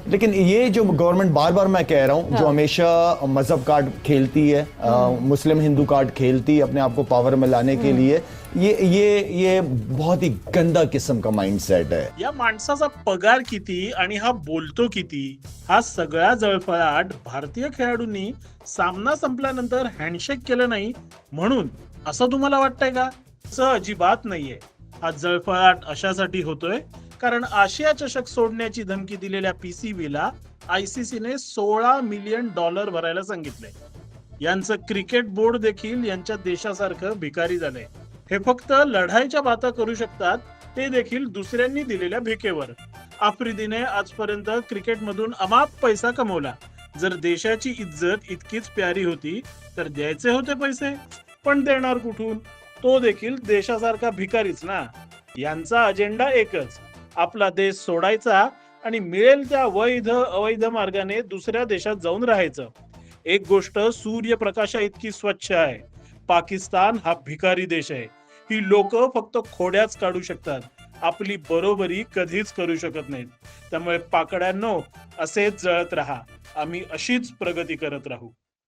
लेकिन ये जो गवर्नमेंट बार बार मैं कह रहा हूँ, जो हमेशा मजहब कार्ड खेलती है, मुस्लिम हिंदू कार्ड खेलती है अपने आप को पावर में लाने के लिए, ये बहुत ही गंदा किस्म का माइंडसेट है. या माणसाचा पगार किती आणि हा बोलतो किती, हा सगळा जळफळाट भारतीय खेळाडूंनी सामना संपल्यानंतर हँडशेक केलं नाही म्हणून असं तुम्हाला वाटतंय का? असं अजिबात नाहीये. हा जळफळाट अशासाठी होतोय कारण आशिया चषक सोडण्याची धमकी दिलेल्या पीसीबीला आयसीसीने $16 मिलियन भरायला सांगितलंय. यांचं क्रिकेट बोर्ड देखील यांच्या देशासारखं भिकारी झालंय. हे फक्त लढाईच्या बाता करू शकतात, ते देखील दुसऱ्यांनी दिलेल्या भिकेवर. आफ्रिदीने आजपर्यंत क्रिकेटमधून अमाप पैसा कमवला. जर देशाची इज्जत इतकीच प्यारी होती तर द्यायचे होते पैसे, पण देणार कुठून? तो देखील देशासारखा भिकारीच ना. यांचा अजेंडा एकच, आपला देश सोडायचा आणि मिळेल त्या वैध अवैध मार्गाने दुसऱ्या देशात जाऊन राहायचं. एक गोष्ट सूर्यप्रकाशा इतकी स्वच्छ आहे, पाकिस्तान हा भिकारी देश आहे. ही लोक फक्त खोड्याच काढू शकतात, आपली बरोबरी कधीच करू शकत नाहीत. त्यामुळे पाकड्यांनो, असेच जळत राहा, आम्ही अशीच प्रगती करत राहू.